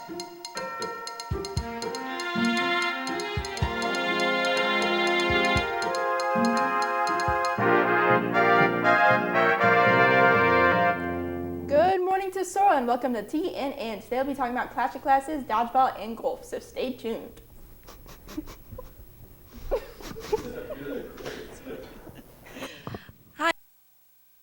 Good morning to Sora and welcome to TNN. Today we'll be talking about Clash of Classes, dodgeball, and golf, so stay tuned. Hi,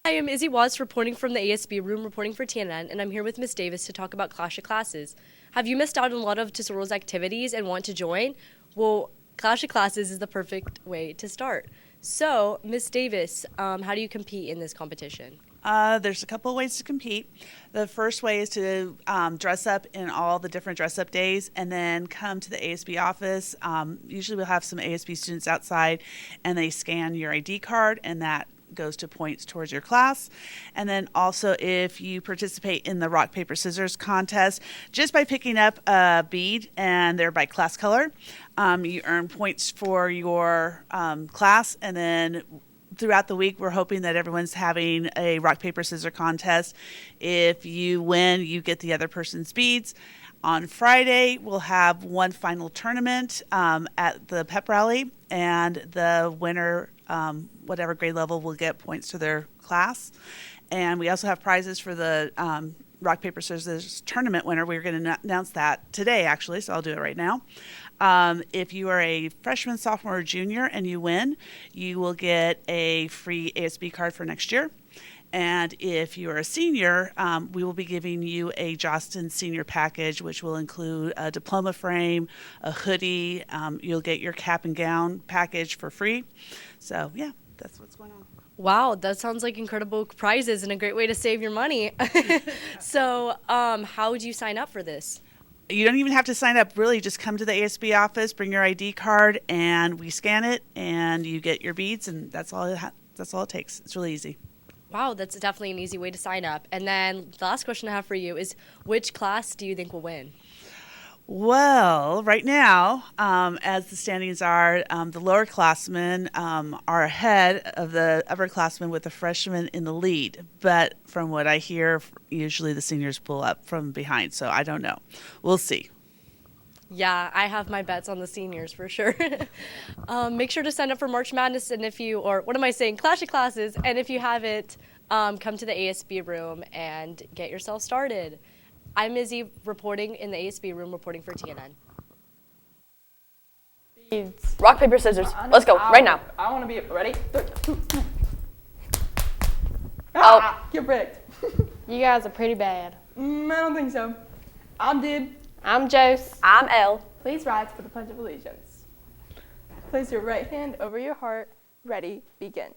I am Izzy Watts reporting from the ASB room, reporting for TNN, and I'm here with Miss Davis to talk about Clash of Classes. Have you missed out on a lot of Tesoro's activities and want to join? Well, Clash of Classes is the perfect way to start. So, Miss Davis, how do you compete in this competition? There's a couple of ways to compete. The first way is to dress up in all the different dress-up days and then come to the ASB office. Usually we'll have some ASB students outside, and they scan your ID card, and that goes to points towards your class. And then also if you participate in the rock, paper, scissors contest, just by picking up a bead and they're by class color, you earn points for your class. And then throughout the week, we're hoping that everyone's having a rock, paper, scissors contest. If you win, you get the other person's beads. On Friday, we'll have one final tournament at the pep rally, and the winner, whatever grade level, will get points to their class. And we also have prizes for the rock, paper, scissors tournament winner. We're going to announce that today, actually, so I'll do it right now. If you are a freshman, sophomore, or junior and you win, you will get a free ASB card for next year. And if you are a senior, we will be giving you a Jostin senior package, which will include a diploma frame, a hoodie. You'll get your cap and gown package for free. So, yeah, that's what's going on. Wow, that sounds like incredible prizes and a great way to save your money. So, how would you sign up for this? You don't even have to sign up. Really, just come to the ASB office, bring your ID card, and we scan it, and you get your beads, and that's all it takes. It's really easy. Wow, that's definitely an easy way to sign up. And then the last question I have for you is, which class do you think will win? Well, right now, as the standings are, the lower classmen are ahead of the upperclassmen with the freshmen in the lead. But from what I hear, usually the seniors pull up from behind. So I don't know. We'll see. Yeah, I have my bets on the seniors for sure. Make sure to sign up for March Madness, and Clash of Classes. And if you haven't, come to the ASB room and get yourself started. I'm Izzy reporting in the ASB room, reporting for TNN. Beads. Rock, paper, scissors. Let's go, right now. I want to be ready. Get bricked. You guys are pretty bad. I don't think so. I'm Dib. I'm Jose. I'm Elle. Please rise for the Pledge of Allegiance. Place your right hand over your heart. Ready, begin.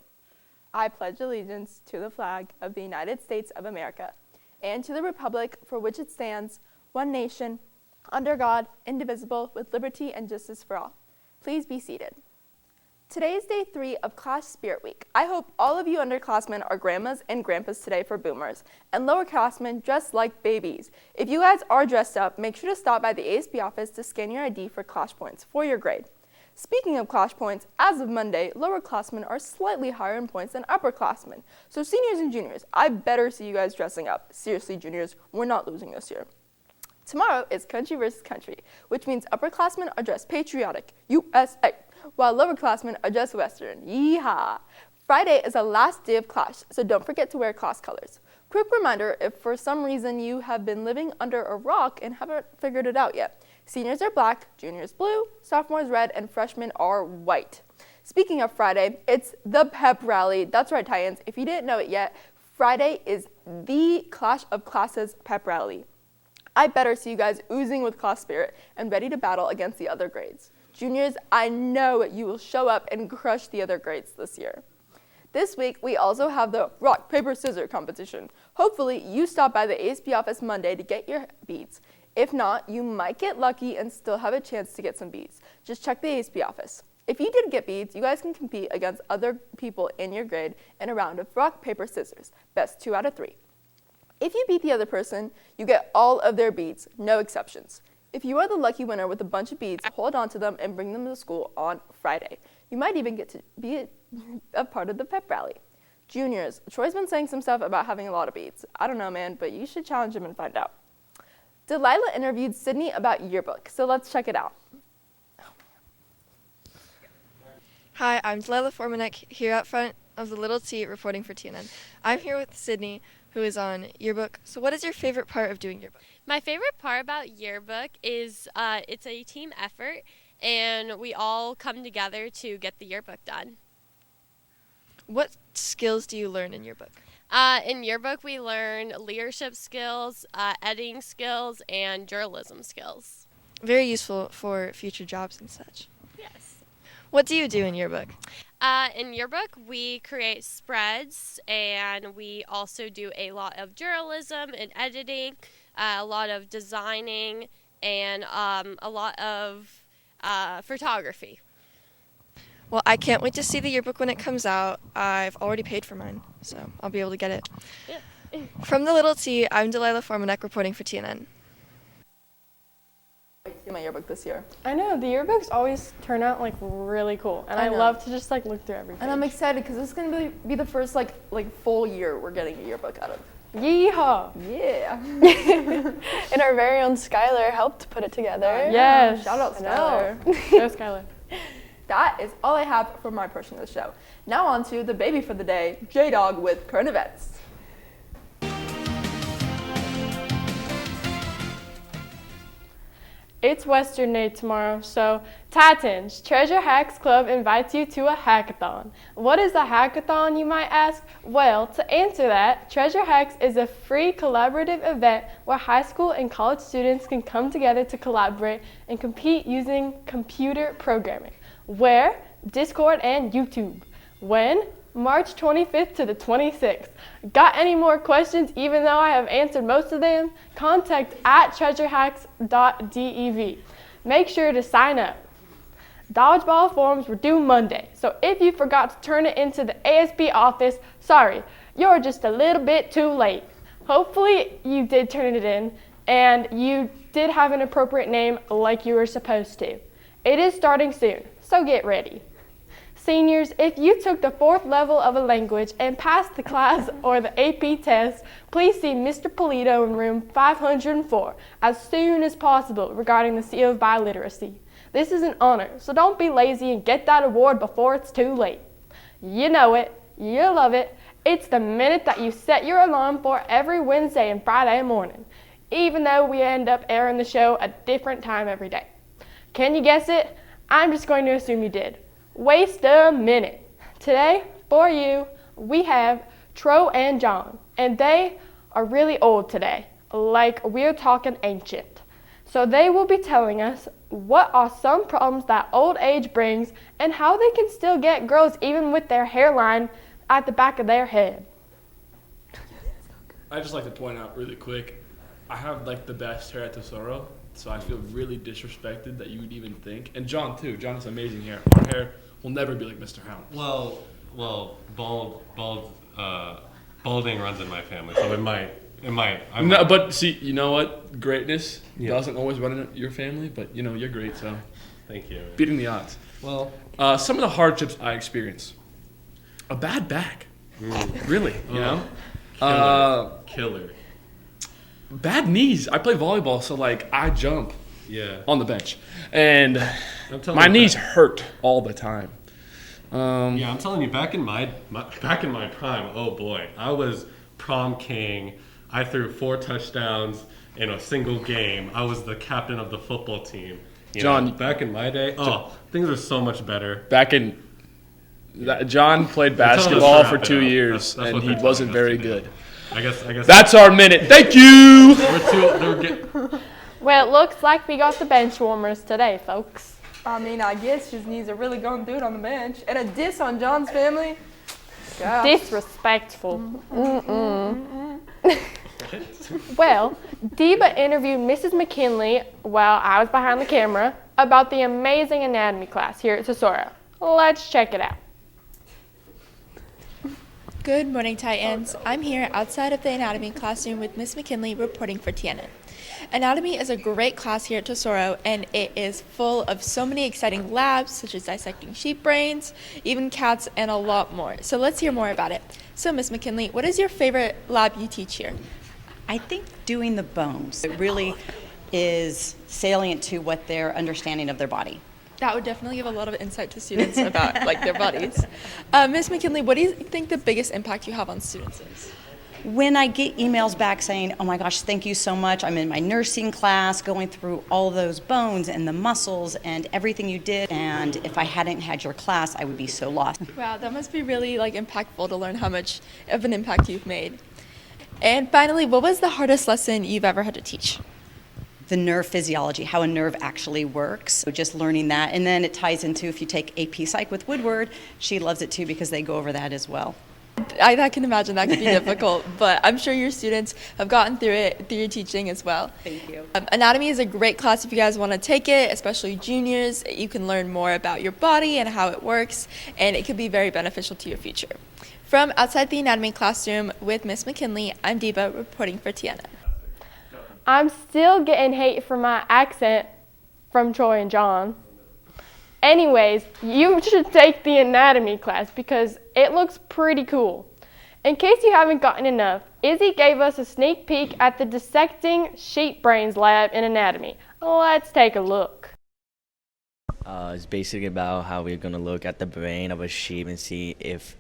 I pledge allegiance to the flag of the United States of America and to the republic for which it stands, one nation, under God, indivisible, with liberty and justice for all. Please be seated. Today is day 3 of Class Spirit Week. I hope all of you underclassmen are grandmas and grandpas today for boomers, and lowerclassmen dressed like babies. If you guys are dressed up, make sure to stop by the ASB office to scan your ID for Clash points for your grade. Speaking of Clash points, as of Monday, lowerclassmen are slightly higher in points than upperclassmen. So seniors and juniors, I better see you guys dressing up. Seriously, juniors, we're not losing this year. Tomorrow is country versus country, which means upperclassmen are dressed patriotic, USA, while lowerclassmen are dressed Western, yeehaw. Friday is the last day of Clash, so don't forget to wear class colors. Quick reminder, if for some reason you have been living under a rock and haven't figured it out yet, seniors are black, juniors blue, sophomores red, and freshmen are white. Speaking of Friday, it's the pep rally. That's right, Titans. If you didn't know it yet, Friday is the Clash of Classes pep rally. I better see you guys oozing with class spirit and ready to battle against the other grades. Juniors, I know you will show up and crush the other grades this year. This week, we also have the rock, paper, scissors competition. Hopefully, you stop by the ASB office Monday to get your beads. If not, you might get lucky and still have a chance to get some beads. Just check the ASB office. If you did get beads, you guys can compete against other people in your grade in a round of rock, paper, scissors. Best 2 out of 3. If you beat the other person, you get all of their beads, no exceptions. If you are the lucky winner with a bunch of beads, hold on to them and bring them to school on Friday. You might even get to be a part of the pep rally. Juniors, Troy's been saying some stuff about having a lot of beads. I don't know, man, but you should challenge him and find out. Delilah interviewed Sydney about yearbook, so let's check it out. Hi, I'm Delilah Formanek, here out front of the Little T reporting for TNN. I'm here with Sydney, who is on yearbook. So what is your favorite part of doing yearbook? My favorite part about yearbook is it's a team effort, and we all come together to get the yearbook done. What skills do you learn in yearbook? In yearbook, we learn leadership skills, editing skills, and journalism skills. Very useful for future jobs and such. Yes. What do you do in yearbook? In yearbook, we create spreads, and we also do a lot of journalism and editing, a lot of designing, and a lot of photography. Well, I can't wait to see the yearbook when it comes out. I've already paid for mine, so I'll be able to get it. Yeah. From the Little T, I'm Delilah Formanek reporting for TNN. See my yearbook this year. I know, the yearbooks always turn out like really cool. And I I know. love to just like look through everything. And I'm excited because this is going to be the first like full year we're getting a yearbook out of. Yeehaw! Yeah. And our very own Skylar helped put it together. Yes. Shout out I know. Skylar. Go Skylar. That is all I have for my portion of the show. Now on to the baby for the day, J-Dog with current events. It's Western Day tomorrow, so Titans, Treasure Hacks Club invites you to a hackathon. What is a hackathon, you might ask? Well, to answer that, Treasure Hacks is a free collaborative event where high school and college students can come together to collaborate and compete using computer programming. Where? Discord and YouTube. When? March 25th to the 26th. Got any more questions even though I have answered most of them? Contact at treasurehacks.dev. Make sure to sign up. Dodgeball forms were due Monday, so if you forgot to turn it into the ASB office, sorry, you're just a little bit too late. Hopefully you did turn it in and you did have an appropriate name like you were supposed to. It is starting soon, so get ready. Seniors, if you took the 4th level of a language and passed the class or the AP test, please see Mr. Polito in room 504 as soon as possible regarding the seal of biliteracy. This is an honor, so don't be lazy and get that award before it's too late. You know it, you love it. It's the minute that you set your alarm for every Wednesday and Friday morning, even though we end up airing the show a different time every day. Can you guess it? I'm just going to assume you did. Waste a minute. Today, for you, we have Tro and John, and they are really old today, like we're talking ancient. So they will be telling us what are some problems that old age brings and how they can still get girls even with their hairline at the back of their head. I just like to point out really quick, I have like the best hair at Tesoro, so I feel really disrespected that you would even think. And John too. John has amazing hair. Our hair will never be like Mr. Hound. Well, balding runs in my family, so it might. No, but see, you know what? Greatness doesn't always run in your family, but you know you're great, so Thank you. beating the odds. Well, Some of the hardships I experienced. A bad back, really. You know. killer. Bad knees. I play volleyball, so like I jump Yeah. on the bench, and I'm telling my you, knees hurt all the time. Yeah, I'm telling you, back in my prime, oh boy, I was prom king. I threw 4 touchdowns in a single game. I was the captain of the football team. John- back in my day, things are so much better. Back in, John played Let's basketball wrap for it 2 up. years, That's and what he they're wasn't telling us very to do. good. I guess That's our minute. Thank you. Well, it looks like we got the bench warmers today, folks. I mean, I guess his knees are really going through it on the bench. And a diss on John's family. Gosh. Disrespectful. Well, Deba interviewed Mrs. McKinley while I was behind the camera about the amazing anatomy class here at Tesoro. Let's check it out. Good morning, Titans. I'm here outside of the anatomy classroom with Miss McKinley reporting for TNN. Anatomy is a great class here at Tesoro, and it is full of so many exciting labs, such as dissecting sheep brains, even cats, and a lot more. So let's hear more about it. So, Miss McKinley, what is your favorite lab you teach here? I think doing the bones. It really is salient to what their understanding of their body. That would definitely give a lot of insight to students about like their bodies. Ms. McKinley, what do you think the biggest impact you have on students is? When I get emails back saying, oh my gosh, thank you so much, I'm in my nursing class going through all those bones and the muscles and everything you did, and if I hadn't had your class, I would be so lost. Wow, that must be really like impactful to learn how much of an impact you've made. And finally, what was the hardest lesson you've ever had to teach? The nerve physiology, how a nerve actually works. So just learning that, and then it ties into if you take AP Psych with Woodward, she loves it too because they go over that as well. I can imagine that could be difficult, but I'm sure your students have gotten through it through your teaching as well. Thank you. Anatomy is a great class if you guys want to take it, especially juniors. You can learn more about your body and how it works, and it could be very beneficial to your future. From outside the anatomy classroom with Miss McKinley, I'm Deba reporting for TNN. I'm still getting hate for my accent from Troy and John. Anyways, you should take the anatomy class because it looks pretty cool. In case you haven't gotten enough, Izzy gave us a sneak peek at the dissecting sheep brains lab in anatomy. Let's take a look. It's basically about how we're going to look at the brain of a sheep and see if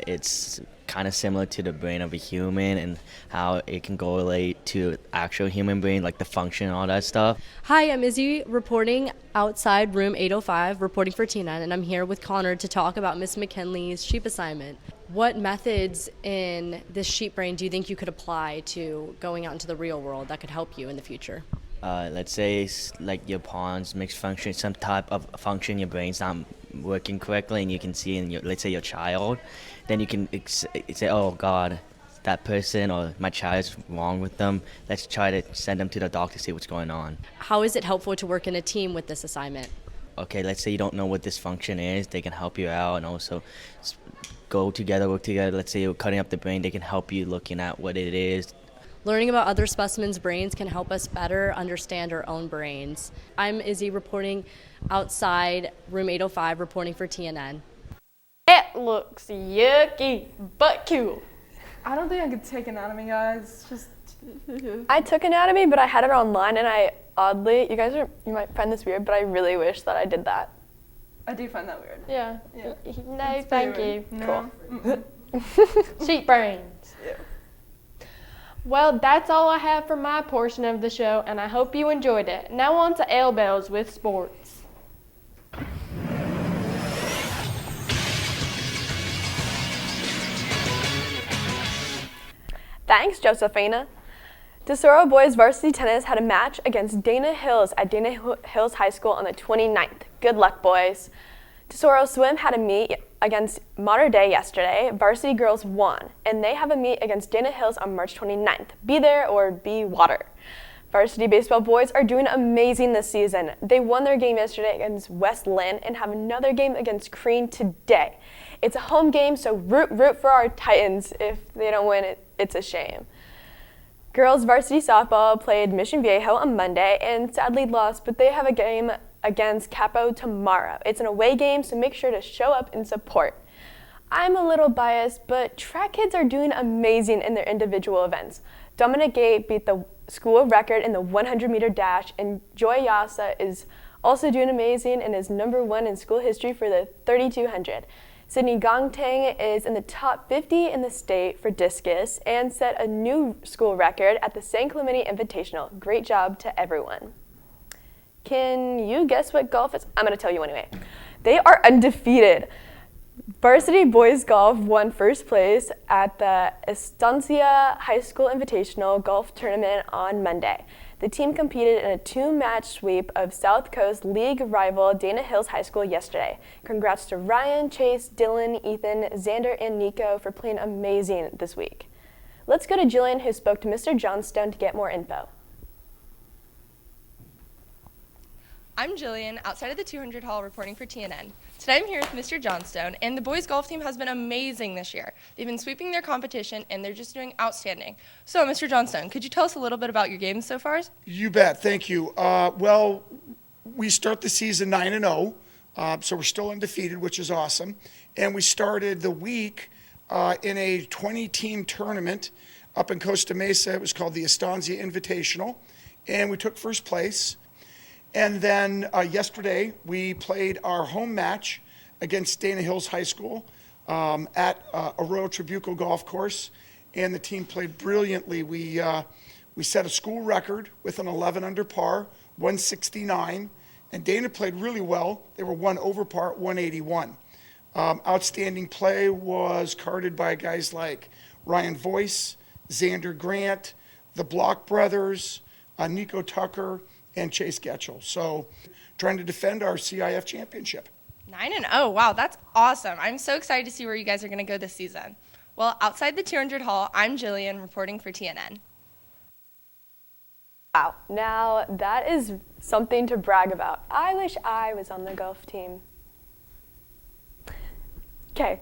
it's kind of similar to the brain of a human and how it can correlate to actual human brain, like the function and all that stuff. Hi, I'm Izzy reporting outside room 805, reporting for TNN, and I'm here with Connor to talk about Miss McKinley's sheep assignment. What methods in this sheep brain do you think you could apply to going out into the real world that could help you in the future? Let's say it's like your pawns mixed function, some type of function your brain's not working correctly, and you can see in your, let's say your child, then you can say, oh God, that person or my child is wrong with them. Let's try to send them to the doctor to see what's going on. How is it helpful to work in a team with this assignment? Okay, let's say you don't know what this function is, they can help you out and also go together, work together. Let's say you're cutting up the brain, they can help you looking at what it is. Learning about other specimens' brains can help us better understand our own brains. I'm Izzy reporting outside room 805, reporting for TNN. It looks yucky, but cool. I don't think I could take anatomy, guys. Just I took anatomy, but I had it online, and I oddly, you might find this weird, but I really wish that I did that. I do find that weird. Yeah. Yeah. No, thank you. No. Cool. Sheep brains. Yeah. Well, that's all I have for my portion of the show, and I hope you enjoyed it. Now on to Ale Bells with sports. Thanks, Josephina. Tesoro boys varsity tennis had a match against Dana Hills at Dana Hills High School on the 29th. Good luck, boys. Tesoro swim had a meet against Mater Dei yesterday. Varsity girls won, and they have a meet against Dana Hills on March 29th. Be there or be water. Varsity baseball boys are doing amazing this season. They won their game yesterday against West Lynn and have another game against Crean today. It's a home game, so root for our Titans. If they don't win, it's a shame. Girls varsity softball played Mission Viejo on Monday and sadly lost, but they have a game against Capo tomorrow. It's an away game, so make sure to show up and support. I'm a little biased, but track kids are doing amazing in their individual events. Dominic Gate beat the school record in the 100-meter dash, and Joy Yasa is also doing amazing and is #1 in school history for the 3200. Sydney Gongtang is in the top 50 in the state for discus and set a new school record at the San Clemente Invitational. Great job to everyone. Can you guess what golf is? I'm going to tell you anyway. They are undefeated. Varsity boys golf won first place at the Estancia High School Invitational Golf Tournament on Monday. The team competed in a 2-match sweep of South Coast League rival Dana Hills High School yesterday. Congrats to Ryan, Chase, Dylan, Ethan, Xander, and Nico for playing amazing this week. Let's go to Jillian, who spoke to Mr. Johnstone to get more info. I'm Jillian, outside of the 200 Hall, reporting for TNN. Today I'm here with Mr. Johnstone, and the boys golf team has been amazing this year. They've been sweeping their competition, and they're just doing outstanding. So, Mr. Johnstone, could you tell us a little bit about your games so far? You bet. Thank you. Well, we start the season 9-0, so we're still undefeated, which is awesome. And we started the week in a 20-team tournament up in Costa Mesa. It was called the Estancia Invitational, and we took first place. And then yesterday, we played our home match against Dana Hills High School at Arroyo Trabuco Golf Course, and the team played brilliantly. We set a school record with an 11 under par, 169, and Dana played really well. They were 1 over par, 181. Outstanding play was carded by guys like Ryan Voice, Xander Grant, the Block brothers, Nico Tucker, and Chase Getchell. So trying to defend our CIF championship. 9-0, wow, that's awesome. I'm so excited to see where you guys are going to go this season. Well, outside the 200 hall, I'm Jillian reporting for TNN. Wow, now that is something to brag about. I wish I was on the golf team. Okay,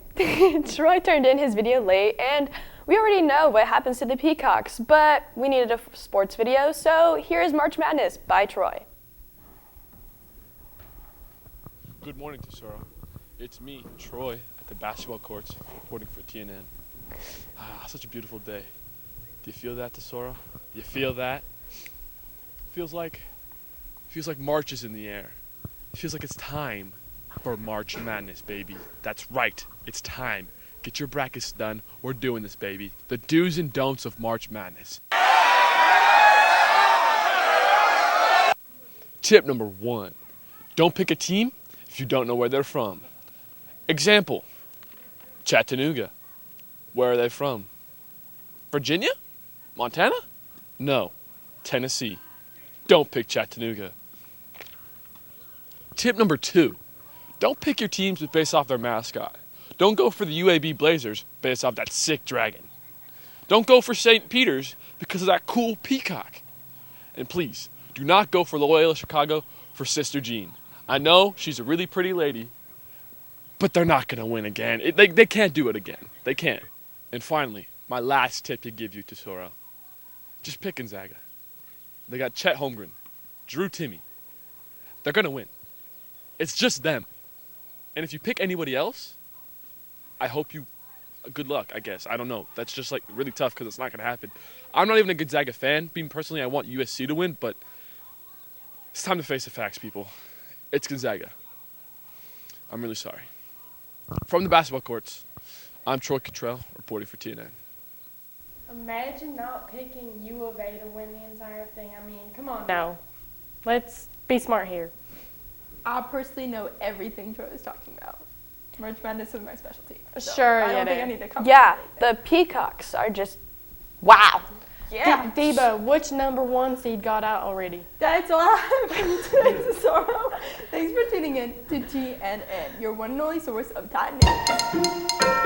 Troy turned in his video late, and we already know what happens to the Peacocks, but we needed a sports video, so here is March Madness by Troy. Good morning, Tesoro. It's me, Troy, at the basketball courts, reporting for TNN. Such a beautiful day. Do you feel that, Tesoro? Do you feel that? Feels like March is in the air. It feels like it's time for March Madness, baby. That's right. It's time. Get your brackets done. We're doing this, baby. The do's and don'ts of March Madness. Tip number 1. Don't pick a team if you don't know where they're from. Example, Chattanooga. Where are they from? Virginia? Montana? No, Tennessee. Don't pick Chattanooga. Tip number 2. Don't pick your teams based off their mascot. Don't go for the UAB Blazers based off that sick dragon. Don't go for St. Peter's because of that cool peacock. And please, do not go for Loyola Chicago for Sister Jean. I know she's a really pretty lady, but they're not going to win again. They can't do it again. They can't. And finally, my last tip to give you, Tesoro. Just pick Gonzaga. They got Chet Holmgren, Drew Timme. They're going to win. It's just them. And if you pick anybody else, I hope you, good luck, I guess. I don't know. That's just like really tough because it's not going to happen. I'm not even a Gonzaga fan. Being personally, I want USC to win, but it's time to face the facts, people. It's Gonzaga. I'm really sorry. From the basketball courts, I'm Troy Cottrell, reporting for TNN. Imagine not picking U of A to win the entire thing. I mean, come on. No. Let's be smart here. I personally know everything Troy was talking about. March Madness is my specialty. So Sure, I don't think I need to come. Yeah, the Peacocks are just, wow. Yeah. Debo, which number 1 seed got out already? That's all I have today, Tesoro. Thanks for tuning in to TNN, your one and only source of Titan news.